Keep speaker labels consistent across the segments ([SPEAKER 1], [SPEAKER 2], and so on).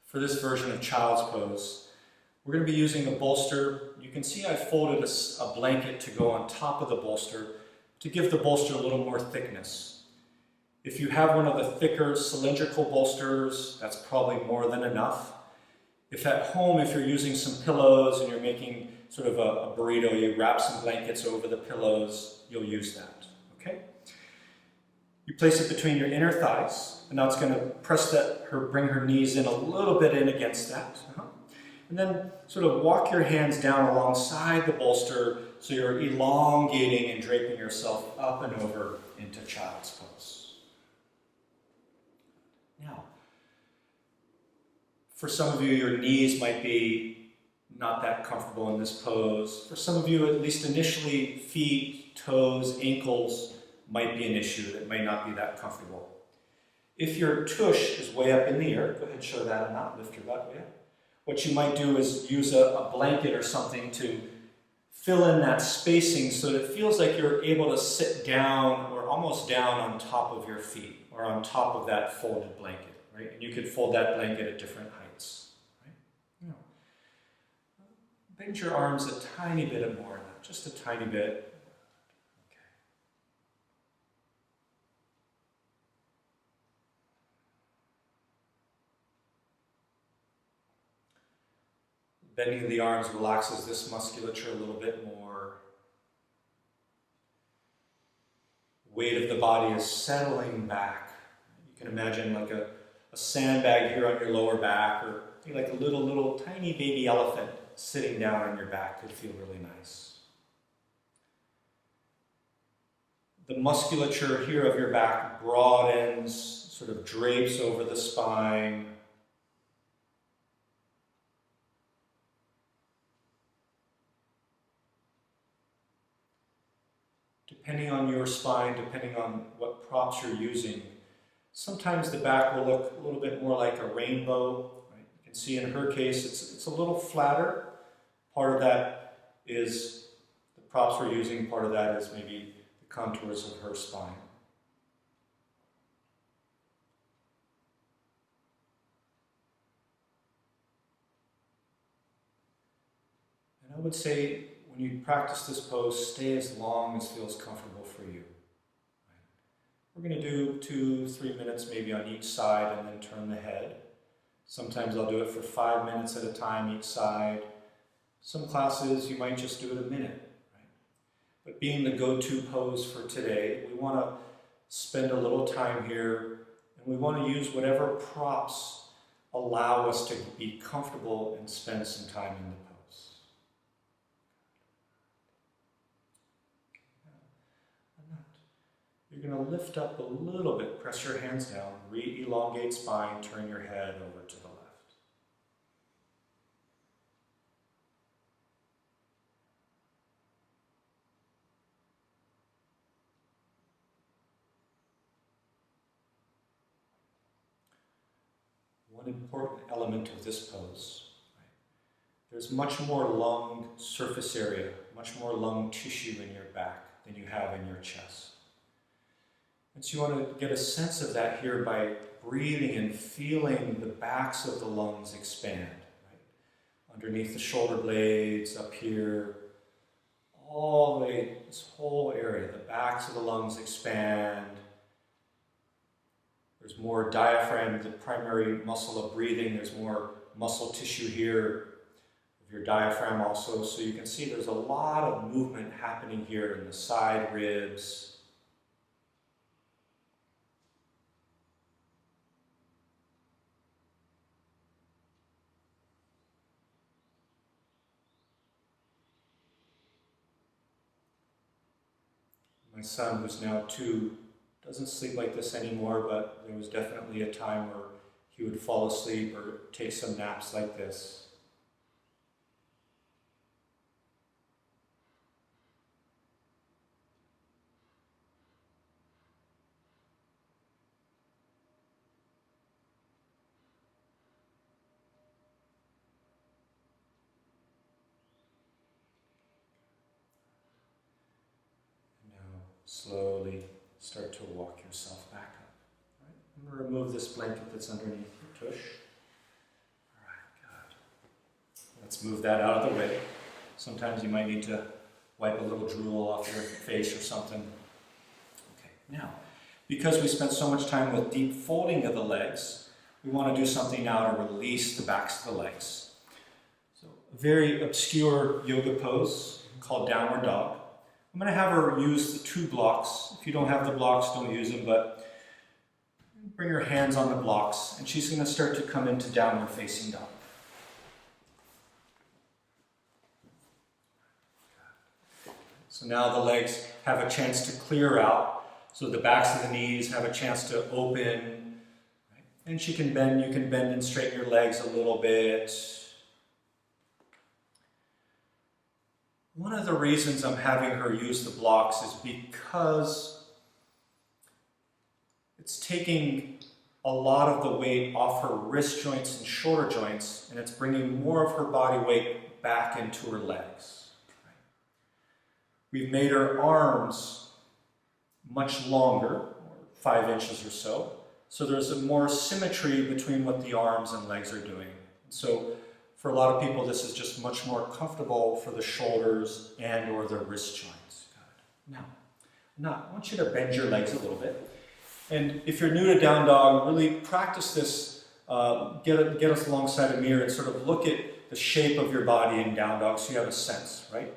[SPEAKER 1] For this version of child's pose, we're going to be using a bolster. You can see I folded a blanket to go on top of the bolster to give the bolster a little more thickness. If you have one of the thicker cylindrical bolsters, that's probably more than enough. If at home, if you're using some pillows and you're making sort of a burrito, you wrap some blankets over the pillows, you'll use that, okay? You place it between your inner thighs, and now it's going to bring her knees in a little bit in against that. And then sort of walk your hands down alongside the bolster so you're elongating and draping yourself up and over into child's pose. Now, for some of you, your knees might be not that comfortable in this pose. For some of you, at least initially, feet, toes, ankles might be an issue that may not be that comfortable. If your tush is way up in the air, go ahead and show that or not, lift your butt way up. What you might do is use a blanket or something to fill in that spacing so that it feels like you're able to sit down or almost down on top of your feet or on top of that folded blanket, right? And you could fold that blanket at different heights, right? You know, bend your arms a tiny bit more, just a tiny bit. Bending of the arms relaxes this musculature a little bit more. Weight of the body is settling back. You can imagine like a sandbag here on your lower back, or like a little tiny baby elephant sitting down on your back could feel really nice. The musculature here of your back broadens, sort of drapes over the spine. Depending on your spine, depending on what props you're using, sometimes the back will look a little bit more like a rainbow. Right? You can see in her case, it's a little flatter. Part of that is the props we're using, part of that is maybe the contours of her spine. And I would say, when you practice this pose, stay as long as feels comfortable for you. We're going to do 2-3 minutes maybe on each side and then turn the head. Sometimes I'll do it for 5 minutes at a time each side. Some classes you might just do it a minute. Right? But being the go-to pose for today, we want to spend a little time here, and we want to use whatever props allow us to be comfortable and spend some time in the pose. You're going to lift up a little bit, press your hands down, re-elongate spine, turn your head over to the left. One important element of this pose, right? There's much more lung surface area, much more lung tissue in your back than you have in your chest. And so you want to get a sense of that here by breathing and feeling the backs of the lungs expand. Right? Underneath the shoulder blades, up here, all the way, this whole area, the backs of the lungs expand. There's more diaphragm, the primary muscle of breathing. There's more muscle tissue here of your diaphragm also. So you can see there's a lot of movement happening here in the side ribs. My son, who's now 2, doesn't sleep like this anymore, but there was definitely a time where he would fall asleep or take some naps like this. Slowly start to walk yourself back up. Right? I'm going to remove this blanket that's underneath your tush. Let's move that out of the way. Sometimes you might need to wipe a little drool off your face or something. Okay, now, because we spent so much time with deep folding of the legs, we want to do something now to release the backs of the legs. So, a very obscure yoga pose called downward dog. I'm going to have her use the 2 blocks. If you don't have the blocks, don't use them, but bring her hands on the blocks, and she's going to start to come into downward facing dog. So now the legs have a chance to clear out, so the backs of the knees have a chance to open, right? And she can bend, you can bend and straighten your legs a little bit. One of the reasons I'm having her use the blocks is because it's taking a lot of the weight off her wrist joints and shoulder joints, and it's bringing more of her body weight back into her legs. We've made her arms much longer, 5 inches or so there's a more symmetry between what the arms and legs are doing. So for a lot of people, this is just much more comfortable for the shoulders and or the wrist joints. Good. Now, I want you to bend your legs a little bit. And if you're new to down dog, really practice this. Get us alongside a mirror and sort of look at the shape of your body in down dog so you have a sense, right?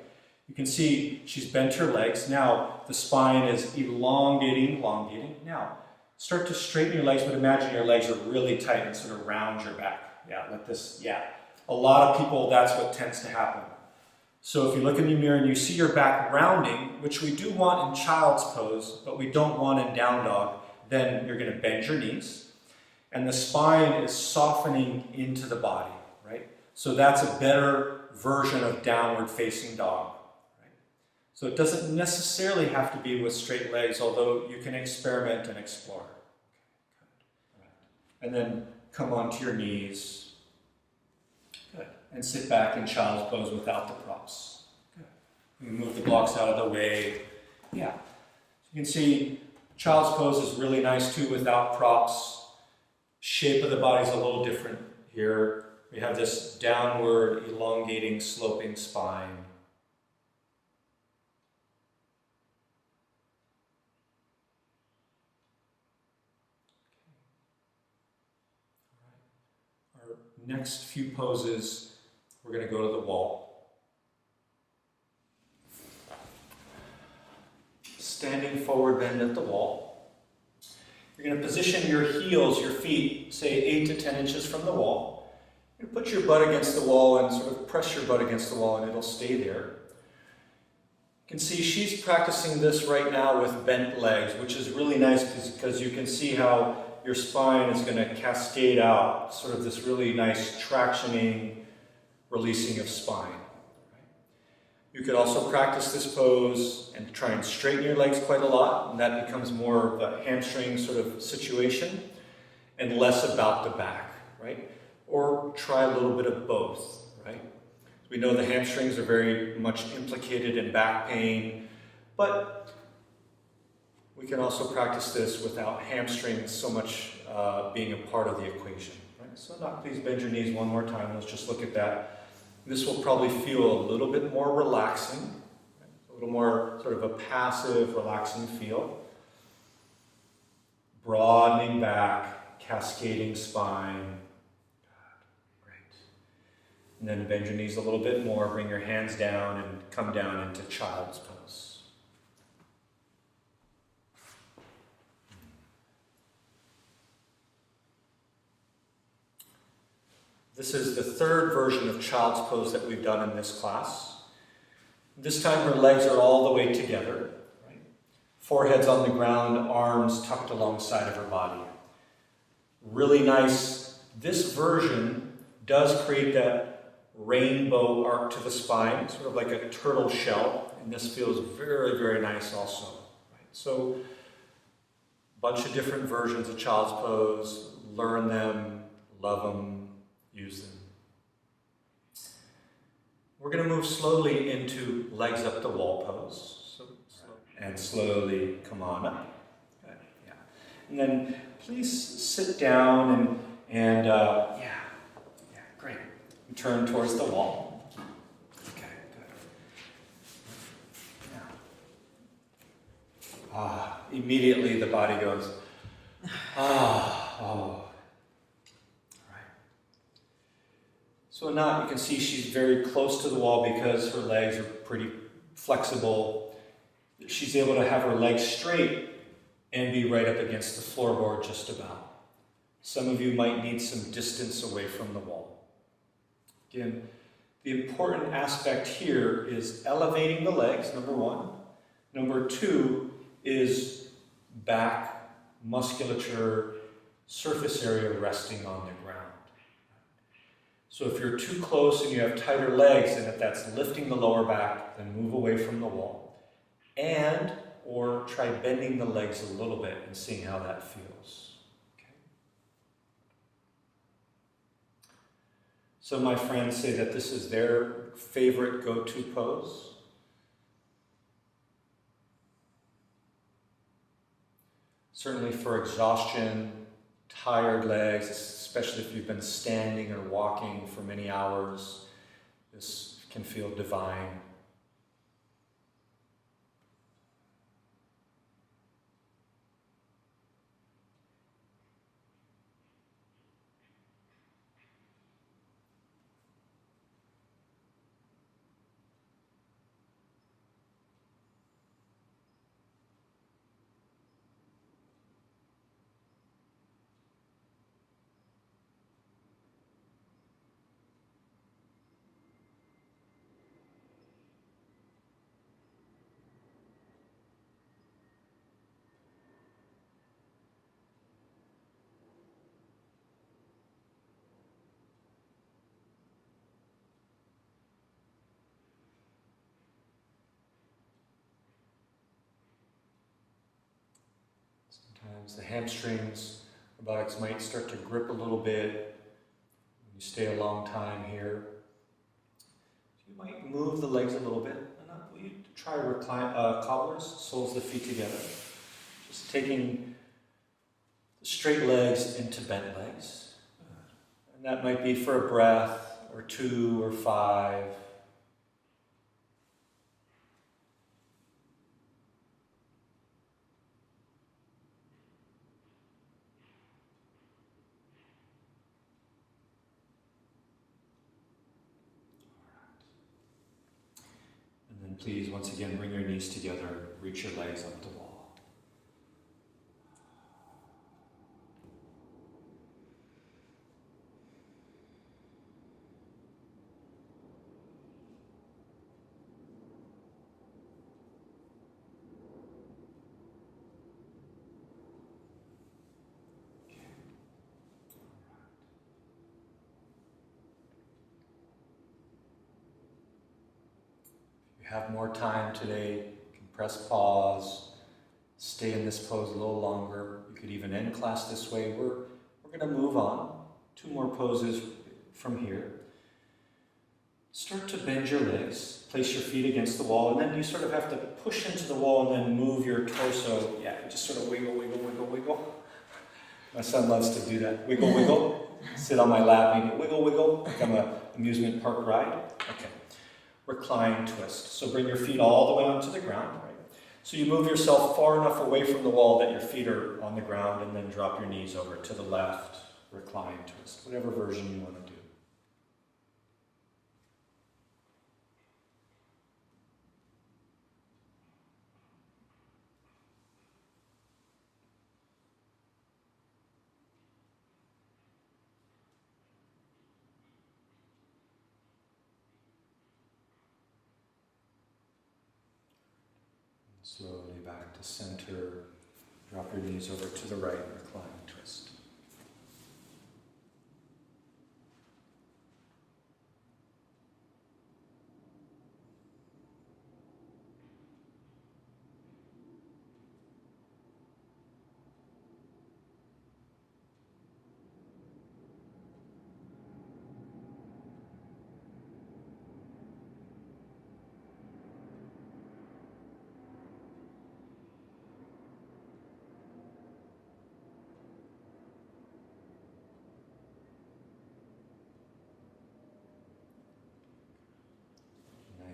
[SPEAKER 1] You can see she's bent her legs. Now the spine is elongating. Now start to straighten your legs, but imagine your legs are really tight and sort of round your back. Yeah, like this. Yeah. A lot of people, that's what tends to happen. So if you look in the mirror and you see your back rounding, which we do want in child's pose, but we don't want in down dog, then you're going to bend your knees. And the spine is softening into the body, right? So that's a better version of downward facing dog. So it doesn't necessarily have to be with straight legs, although you can experiment and explore. Okay, and then come onto your knees. Good. And sit back in child's pose without the props. Good. We move the blocks out of the way. Yeah. So you can see child's pose is really nice too without props. Shape of the body is a little different here. We have this downward, elongating, sloping spine. Next few poses, we're going to go to the wall. Standing forward bend at the wall. You're going to position your heels, your feet, say 8 to 10 inches from the wall. You're going to put your butt against the wall and sort of press your butt against the wall and it'll stay there. You can see she's practicing this right now with bent legs, which is really nice because you can see how your spine is going to cascade out, sort of this really nice tractioning, releasing of spine. You could also practice this pose and try and straighten your legs quite a lot, and that becomes more of a hamstring sort of situation and less about the back, right? Or try a little bit of both, right? We know the hamstrings are very much implicated in back pain, but we can also practice this without hamstrings so much being a part of the equation. Right? So please bend your knees one more time. Let's just look at that. This will probably feel a little bit more relaxing, right? A little more sort of a passive, relaxing feel. Broadening back, cascading spine. Great. And then bend your knees a little bit more. Bring your hands down and come down into child's pose. This is the third version of child's pose that we've done in this class. This time her legs are all the way together. Right? Forehead's on the ground, arms tucked alongside of her body. Really nice. This version does create that rainbow arc to the spine, sort of like a turtle shell, and this feels very, very nice also. Right? So, a bunch of different versions of child's pose. Learn them, love them, use them. We're going to move slowly into legs up the wall pose. And slowly come on up. Good. Yeah. And then please sit down and great. Turn towards the wall. Okay, good. Now, immediately the body goes, oh. So now you can see she's very close to the wall because her legs are pretty flexible. She's able to have her legs straight and be right up against the floorboard just about. Some of you might need some distance away from the wall. Again, the important aspect here is elevating the legs, number one. Number two is back, musculature, surface area resting on the ground. So if you're too close and you have tighter legs, and if that's lifting the lower back, then move away from the wall. And, or try bending the legs a little bit and seeing how that feels. Okay. Some of my friends say that this is their favorite go-to pose. Certainly for exhaustion, tired legs, especially if you've been standing or walking for many hours, this can feel divine. Sometimes the hamstrings or buttocks might start to grip a little bit when you stay a long time here. So you might move the legs a little bit. You try recline, cobblers, soles of the feet together. Just taking the straight legs into bent legs. And that might be for a breath, or 2 or 5. Please, once again, bring your knees together, reach your legs up the wall. Have more time today, you can press pause, stay in this pose a little longer. You could even end class this way. We're going to move on. 2 more poses from here. Start to bend your legs, place your feet against the wall, and then you sort of have to push into the wall and then move your torso. Yeah, just sort of wiggle, wiggle, wiggle, wiggle. My son loves to do that. Wiggle, wiggle. Sit on my lap and wiggle, wiggle, like I'm an amusement park ride. Okay. Recline twist. So bring your feet all the way onto the ground, right? So you move yourself far enough away from the wall that your feet are on the ground, and then drop your knees over to the left, recline twist, whatever version you want to do. Slowly back to center. Drop your knees over to the right, recline twist.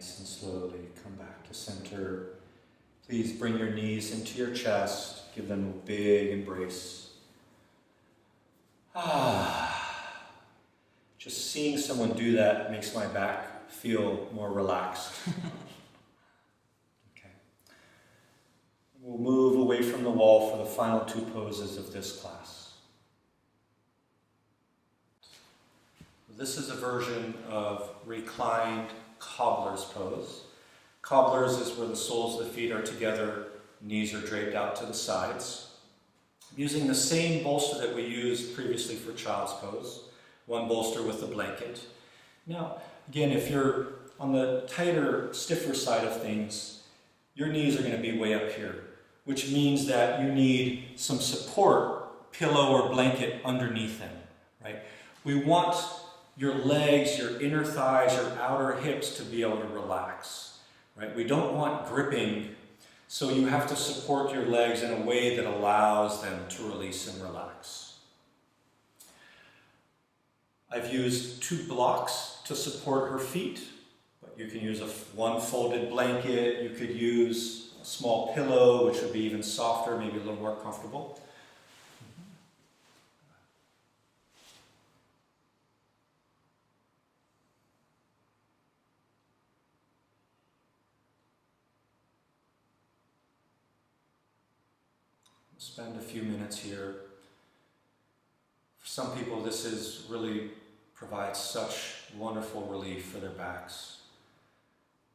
[SPEAKER 1] Nice and slowly come back to center. Please bring your knees into your chest. Give them a big embrace. Just seeing someone do that makes my back feel more relaxed. Okay. We'll move away from the wall for the final two poses of this class. This is a version of reclined cobbler's pose. Cobbler's is where the soles of the feet are together, knees are draped out to the sides. I'm using the same bolster that we used previously for child's pose, one bolster with the blanket. Now, again, if you're on the tighter, stiffer side of things, your knees are going to be way up here, which means that you need some support, pillow or blanket underneath them, right? We want your legs, your inner thighs, your outer hips to be able to relax, right? We don't want gripping, so you have to support your legs in a way that allows them to release and relax. I've used 2 blocks to support her feet, but you can use one folded blanket, you could use a small pillow, which would be even softer, maybe a little more comfortable. Spend a few minutes here. For some people, this really provides such wonderful relief for their backs.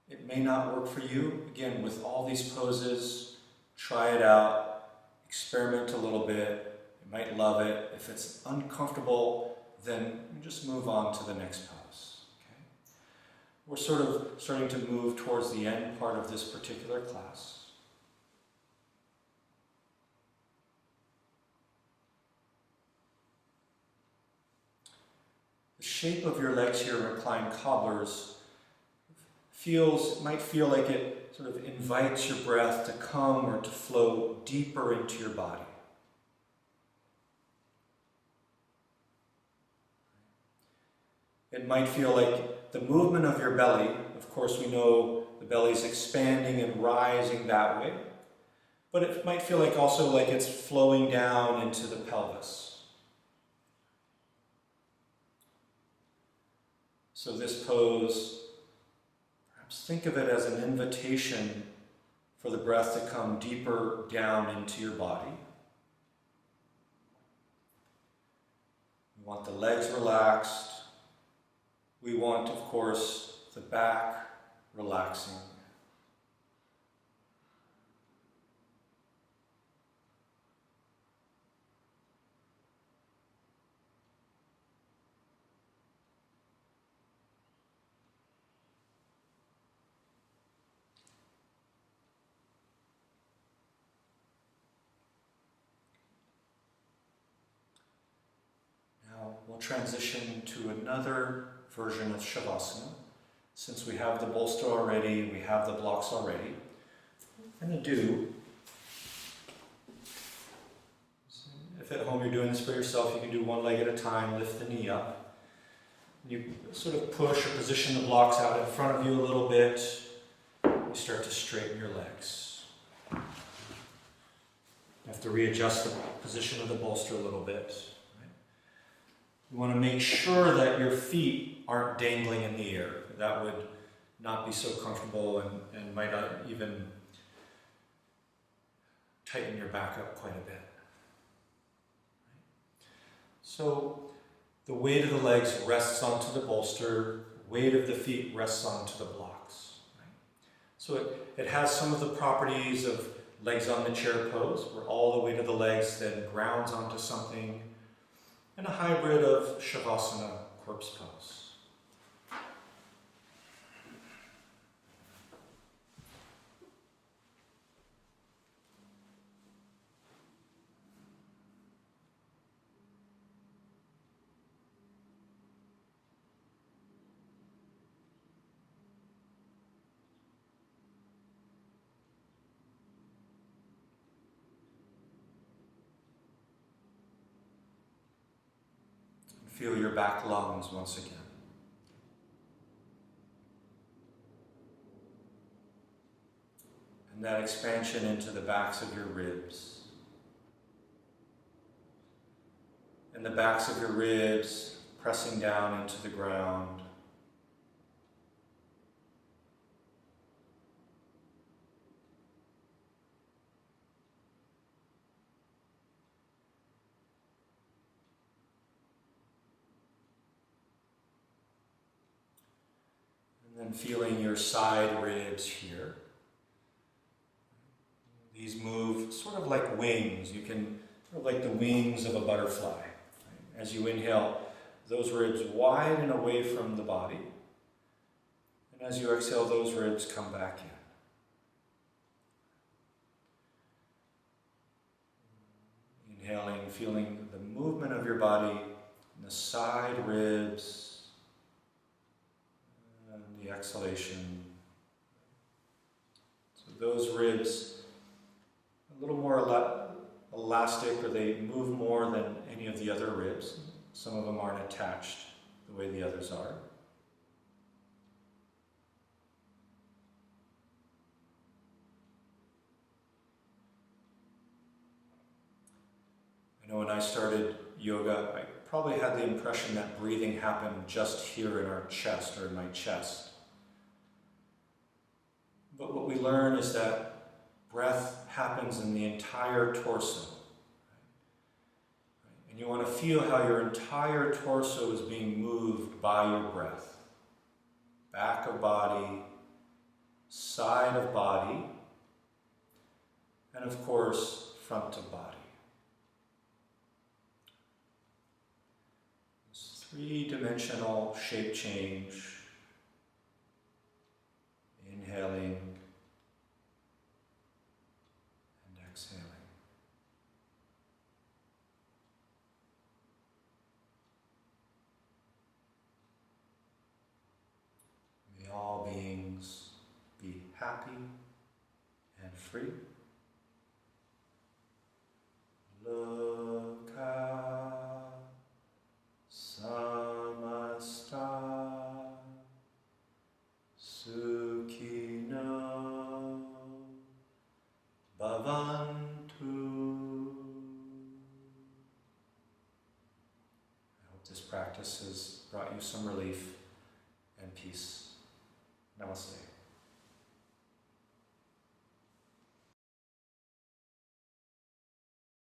[SPEAKER 1] It may not work for you. Again, with all these poses, try it out, experiment a little bit. You might love it. If it's uncomfortable, then you just move on to the next pose. Okay? We're sort of starting to move towards the end part of this particular class. The shape of your legs here in reclined cobblers might feel like it sort of invites your breath to come or to flow deeper into your body. It might feel like the movement of your belly, of course we know the belly's expanding and rising that way, but it might feel like also like it's flowing down into the pelvis. So this pose, perhaps think of it as an invitation for the breath to come deeper down into your body. We want the legs relaxed. We want, of course, the back relaxing. We'll transition to another version of Shavasana. Since we have the bolster already, we have the blocks already. What we're going to do, if at home you're doing this for yourself, you can do one leg at a time, lift the knee up. You sort of push or position the blocks out in front of you a little bit. You start to straighten your legs. You have to readjust the position of the bolster a little bit. You want to make sure that your feet aren't dangling in the air. That would not be so comfortable and might even tighten your back up quite a bit. So the weight of the legs rests onto the bolster, weight of the feet rests onto the blocks. So it has some of the properties of legs on the chair pose, where all the weight of the legs then grounds onto something, and a hybrid of Shavasana, corpse pose. Feel your back lungs once again. And that expansion into the backs of your ribs. And the backs of your ribs pressing down into the ground. And then feeling your side ribs here. These move sort of like wings. You can, sort of like the wings of a butterfly. Right? As you inhale, those ribs widen away from the body. And as you exhale, those ribs come back in. Inhaling, feeling the movement of your body in the side ribs. And the exhalation. So those ribs, a little more elastic, or they move more than any of the other ribs. Some of them aren't attached the way the others are. I know when I started yoga, I probably had the impression that breathing happened just here in our chest, or in my chest. But what we learn is that breath happens in the entire torso. And you want to feel how your entire torso is being moved by your breath. Back of body, side of body, and of course, front of body. This three-dimensional shape change. Inhaling and exhaling. May all beings be happy and free. Loka samasta sukhino bhavantu. I hope this practice has brought you some relief and peace. Namaste.